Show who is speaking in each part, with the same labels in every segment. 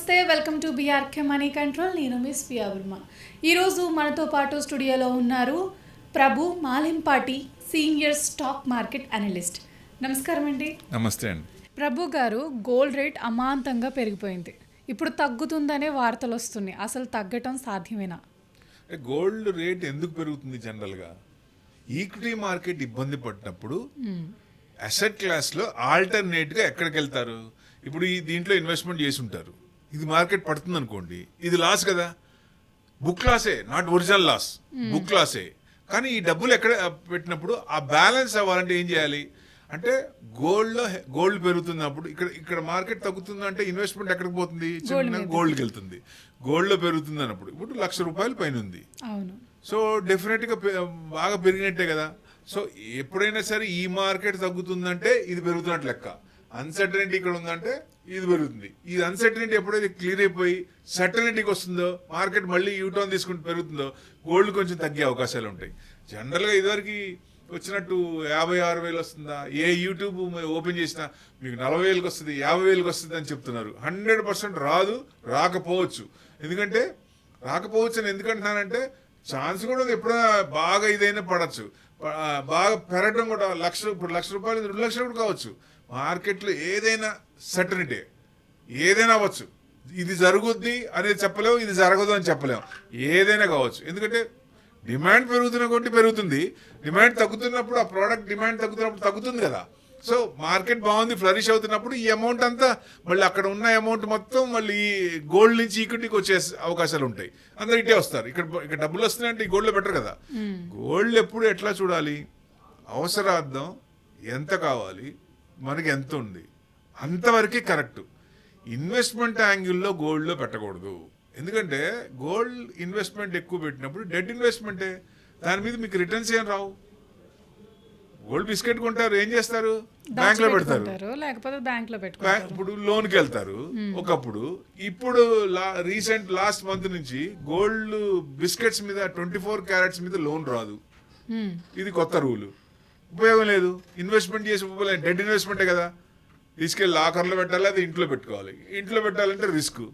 Speaker 1: నమస్తే, welcome to BRK money control. నేను miss Priya Varma. ఈరోజు మనతో పాటు స్టూడియోలో ఉన్నారు ప్రభు Malimpati, senior stock market analyst. నమస్కారం అండి.
Speaker 2: నమస్తే అండి.
Speaker 1: ప్రభు గారు, గోల్డ్ రేట్ అమాంతంగా పెరిగిపోయింది. ఇప్పుడు తగ్గుతుందనే వార్తలు వస్తున్నాయి. అసలు తగ్గటం సాధ్యమేనా?
Speaker 2: గోల్డ్ రేట్ ఎందుకు పెరుగుతుంది? జనరల్గా ఈక్విటీ మార్కెట్ ఇబ్బంది పడినప్పుడు అసెట్ క్లాస్లో ఆల్టర్నేట్గా ఎక్కడికి వెళ్తారు? ఇప్పుడు దీంట్లో ఇన్వెస్ట్మెంట్ చేసి ఉంటారు, ఇది మార్కెట్ పడుతుంది అనుకోండి, ఇది లాస్ కదా, బుక్ లాసే, నాట్ ఒరిజినల్ లాస్, బుక్ లాసే. కానీ ఈ డబ్బులు ఎక్కడ పెట్టినప్పుడు ఆ బ్యాలెన్స్ అవ్వాలంటే ఏం చేయాలి అంటే గోల్డ్ పెరుగుతున్నప్పుడు ఇక్కడ మార్కెట్ తగ్గుతుంది అంటే ఇన్వెస్ట్మెంట్ ఎక్కడికి పోతుంది? గోల్డ్కి వెళ్తుంది. గోల్డ్లో పెరుగుతుంది అన్నప్పుడు ఇప్పుడు ₹1,00,000 పైన ఉంది. సో డెఫినెట్గా బాగా పెరిగినట్టే కదా. సో ఎప్పుడైనా సరే ఈ మార్కెట్ తగ్గుతుందంటే ఇది పెరుగుతున్నట్టు లెక్క. అన్సర్టనిటీ ఇక్కడ ఉందంటే ఇది పెరుగుతుంది. ఈ అన్సర్టనిటీ ఎప్పుడైతే క్లియర్ అయిపోయి సర్టనిటీకి వస్తుందో, మార్కెట్ మళ్ళీ యూటర్న్ తీసుకుంటూ పెరుగుతుందో, గోల్డ్ కొంచెం తగ్గే అవకాశాలు ఉంటాయి. జనరల్గా ఇదివరకు వచ్చినట్టు 56,000 వస్తుందా? ఏ యూట్యూబ్ ఓపెన్ చేసినా మీకు 40,000 వస్తుంది, 50,000 వస్తుంది అని చెప్తున్నారు. 100% రాదు, రాకపోవచ్చు. ఎందుకంటే రాకపోవచ్చు అని ఎందుకంటున్నానంటే ఛాన్స్ కూడా ఎప్పుడైనా బాగా ఇదైనా పడచ్చు, బాగా పెరగడం కూడా. ఇప్పుడు ₹1,00,000 ₹2,00,000 కూడా కావచ్చు. మార్కెట్లో ఏదైనా సర్టనిటీ, ఏదైనా అవ్వచ్చు. ఇది జరుగుద్ది అనేది చెప్పలేము, ఇది జరగదు అని చెప్పలేము, ఏదైనా కావచ్చు. ఎందుకంటే డిమాండ్ పెరుగుతున్న కొట్టి పెరుగుతుంది, డిమాండ్ తగ్గుతున్నప్పుడు ఆ ప్రోడక్ట్ డిమాండ్ తగ్గుతున్నప్పుడు తగ్గుతుంది కదా. సో మార్కెట్ బాగుంది, ఫ్లరిష్ అవుతున్నప్పుడు ఈ అమౌంట్ అంతా మళ్ళీ అక్కడ ఉన్న అమౌంట్ మొత్తం మళ్ళీ గోల్డ్ నుంచి ఈక్విటీకి వచ్చే అవకాశాలు ఉంటాయి. అందరు ఇటే వస్తారు. ఇక్కడ డబ్బులు వస్తున్నాయంటే ఈ గోల్డ్లో బెటర్ కదా. గోల్డ్ ఎప్పుడు ఎట్లా చూడాలి? అవసరార్థం ఎంత కావాలి, మనకి ఎంత ఉంది, అంతవరకే కరెక్ట్. ఇన్వెస్ట్మెంట్ యాంగిల్లో గోల్డ్లో పెట్టకూడదు. ఎందుకంటే గోల్డ్ ఇన్వెస్ట్మెంట్ ఎక్కువ పెట్టినప్పుడు డెట్ ఇన్వెస్ట్మెంటే, దాని మీద మీకు రిటర్న్స్ ఏం రావు. గోల్డ్ బిస్కెట్ కొంటారు, ఏం చేస్తారు? బ్యాంక్ లో పెడతారు,
Speaker 1: లేకపోతే బ్యాంక్ లో
Speaker 2: ఇప్పుడు లోన్కి వెళ్తారు ఒకప్పుడు. ఇప్పుడు రీసెంట్ లాస్ట్ మంత్ నుంచి గోల్డ్ బిస్కెట్స్ మీద 24 క్యారెట్స్ మీద లోన్ రాదు. ఇది కొత్త రూలు. ఉపయోగం లేదు, ఇన్వెస్ట్మెంట్ చేసి ఉపయోగం. డెడ్ ఇన్వెస్ట్మెంటే కదా. తీసుకెళ్ళి లాకర్లో పెట్టాలి, అది ఇంట్లో పెట్టుకోవాలి. ఇంట్లో పెట్టాలంటే రిస్క్.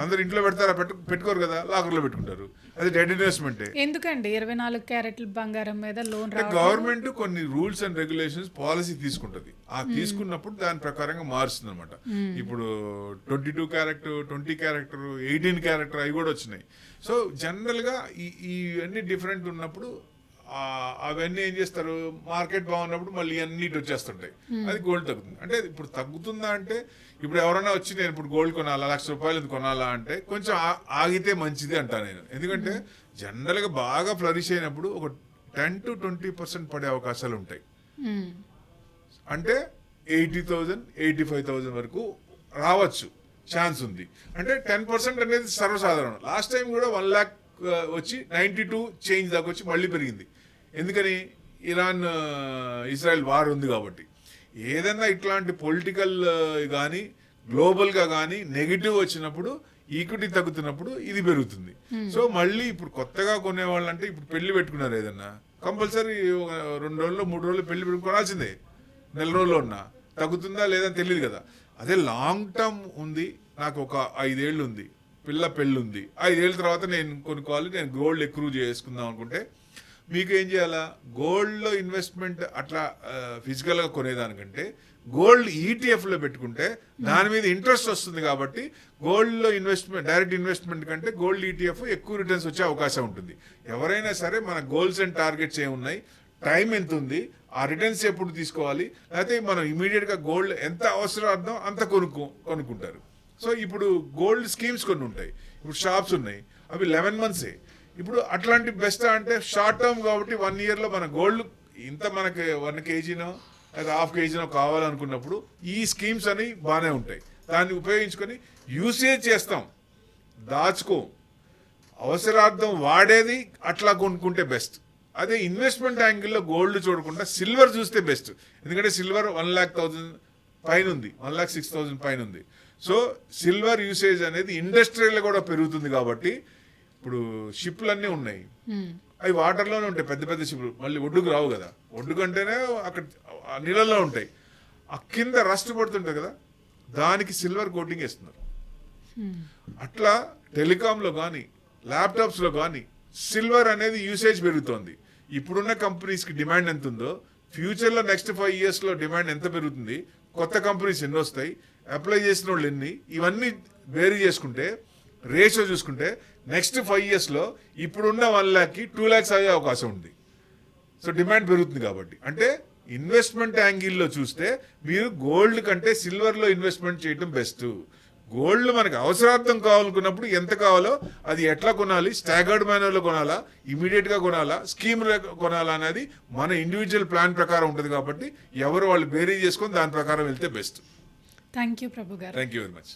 Speaker 2: అందరు ఇంట్లో పెడతారా? పెట్టుకోరు కదా, లాకర్లో పెట్టుకుంటారు. అది డెడ్ ఇన్వెస్ట్మెంటే.
Speaker 1: ఎందుకండి 24 క్యారెట్ల బంగారం మీద లోన్?
Speaker 2: గవర్నమెంట్ కొన్ని రూల్స్ అండ్ రెగ్యులేషన్స్ పాలసీ తీసుకుంటది. ఆ తీసుకున్నప్పుడు దాని ప్రకారంగా మారుస్తుంది అనమాట. ఇప్పుడు 22 క్యారెక్టర్, 20 క్యారెక్టర్, 18 క్యారెక్టర్ అవి కూడా వచ్చినాయి. సో జనరల్ గా ఇవన్నీ డిఫరెంట్ ఉన్నప్పుడు అవన్నీ ఏం చేస్తారు, మార్కెట్ బాగున్నప్పుడు మళ్ళీ అన్నిటి వచ్చేస్తుంటాయి. అది గోల్డ్ తగ్గుతుంది. అంటే ఇప్పుడు తగ్గుతుందా అంటే, ఇప్పుడు ఎవరైనా వచ్చి నేను ఇప్పుడు గోల్డ్ కొనాలా, ₹1,00,000 కొనాలా అంటే కొంచెం ఆగితే మంచిది అంటా నేను. ఎందుకంటే జనరల్గా బాగా ఫ్లరిష్ అయినప్పుడు ఒక 10 to 20% పడే అవకాశాలు ఉంటాయి. అంటే 80,000, 85,000 వరకు రావచ్చు, ఛాన్స్ ఉంది. అంటే 10% అనేది సర్వసాధారణం. లాస్ట్ టైం కూడా 1 lakh వచ్చి 92 చేంజ్ దాకా వచ్చి మళ్ళీ పెరిగింది. ఎందుకని? ఇరాన్ ఇజ్రాయెల్ వార్ ఉంది కాబట్టి. ఏదన్నా ఇట్లాంటి పొలిటికల్ కానీ గ్లోబల్గా కానీ నెగిటివ్ వచ్చినప్పుడు, ఈక్విటీ తగ్గుతున్నప్పుడు ఇది పెరుగుతుంది. సో మళ్ళీ ఇప్పుడు కొత్తగా కొనేవాళ్ళు అంటే, ఇప్పుడు పెళ్లి పెట్టుకున్నారు, ఏదన్నా కంపల్సరీ 2 రోజులు 3 రోజులు పెళ్లి కొనాల్సిందే. 4 రోజుల్లో ఉన్నా తగ్గుతుందా లేదని తెలియదు కదా. అదే లాంగ్ టర్మ్ ఉంది, నాకు ఒక 5 ఏళ్ళు ఉంది, పెళ్ళి ఉంది, 5 ఏళ్ళ తర్వాత నేను కొనుక్కోవాలి, నేను గోల్డ్ ఎక్కువ చేసుకుందాం అనుకుంటే మీకు ఏం చేయాలా? గోల్డ్లో ఇన్వెస్ట్మెంట్ అట్లా ఫిజికల్గా కొనేదానికంటే గోల్డ్ ఈటీఎఫ్లో పెట్టుకుంటే దాని మీద ఇంట్రెస్ట్ వస్తుంది. కాబట్టి గోల్డ్లో ఇన్వెస్ట్మెంట్, డైరెక్ట్ ఇన్వెస్ట్మెంట్ కంటే గోల్డ్ ఈటీఎఫ్ ఎక్కువ రిటర్న్స్ వచ్చే అవకాశం ఉంటుంది. ఎవరైనా సరే మన గోల్స్ అండ్ టార్గెట్స్ ఏమున్నాయి, టైం ఎంత ఉంది, ఆ రిటర్న్స్ ఎప్పుడు తీసుకోవాలి, లేకపోతే మనం ఇమీడియట్గా గోల్డ్ ఎంత అవసరం అంత కొనుక్కుంటారు. సో ఇప్పుడు గోల్డ్ స్కీమ్స్ కొన్ని ఉంటాయి, ఇప్పుడు షాప్స్ ఉన్నాయి, అవి 11 months. ఇప్పుడు అట్లాంటి బెస్ట్ అంటే షార్ట్ టర్మ్ కాబట్టి 1 yearలో మన గోల్డ్ ఇంత మనకి 1 kgనో లేదా 1/2 kgనో కావాలనుకున్నప్పుడు ఈ స్కీమ్స్ అని బాగానే ఉంటాయి. దాన్ని ఉపయోగించుకొని యూసేజ్ చేస్తాం, దాచుకో, అవసరార్థం వాడేది అట్లా కొనుక్కుంటే బెస్ట్. అదే ఇన్వెస్ట్మెంట్ యాంగిల్లో గోల్డ్ చూడకుండా సిల్వర్ చూస్తే బెస్ట్. ఎందుకంటే సిల్వర్ 1,00,000 పైన ఉంది, 1,06,000 పైన ఉంది. సో సిల్వర్ యూసేజ్ అనేది ఇండస్ట్రియల్ కూడా పెరుగుతుంది. కాబట్టి ఇప్పుడు షిప్లు అన్నీ ఉన్నాయి, అవి వాటర్లోనే ఉంటాయి, పెద్ద పెద్ద షిప్లు, మళ్ళీ ఒడ్డుకు రావు కదా. ఒడ్డుకు అంటేనే అక్కడ నీళ్ళల్లో ఉంటాయి. ఆ కింద రస్ట్ పడుతుంటాయి కదా, దానికి సిల్వర్ కోటింగ్ వేస్తున్నారు. అట్లా టెలికాంలో కానీ ల్యాప్టాప్స్లో కానీ సిల్వర్ అనేది యూసేజ్ పెరుగుతోంది. ఇప్పుడున్న కంపెనీస్కి డిమాండ్ ఎంత ఉందో ఫ్యూచర్లో నెక్స్ట్ 5 yearsలో డిమాండ్ ఎంత పెరుగుతుంది, కొత్త కంపెనీస్ ఎన్ని వస్తాయి, అప్లై చేసిన వాళ్ళు ఎన్ని, ఇవన్నీ వేరీ చేసుకుంటే రేషియో చూసుకుంటే నెక్స్ట్ 5 yearsలో ఇప్పుడున్న 1 lakhకి 2 lakhs అయ్యే అవకాశం ఉంది. సో డిమాండ్ పెరుగుతుంది కాబట్టి అంటే ఇన్వెస్ట్మెంట్ యాంగిల్లో చూస్తే మీరు గోల్డ్ కంటే సిల్వర్లో ఇన్వెస్ట్మెంట్ చేయడం బెస్ట్. గోల్డ్ మనకు అవసరార్థం కావాలనుకున్నప్పుడు ఎంత కావాలో అది ఎట్లా కొనాలి, స్టాగర్డ్ మేనర్లో కొనాలా, ఇమీడియట్గా కొనాలా, స్కీమ్ కొనాలా అనేది మన ఇండివిజువల్ ప్లాన్ ప్రకారం ఉంటుంది. కాబట్టి ఎవరు వాళ్ళు బేరీ చేసుకొని దాని ప్రకారం వెళ్తే బెస్ట్.
Speaker 1: థ్యాంక్ యూ ప్రభు గారు.
Speaker 2: Thank you very much.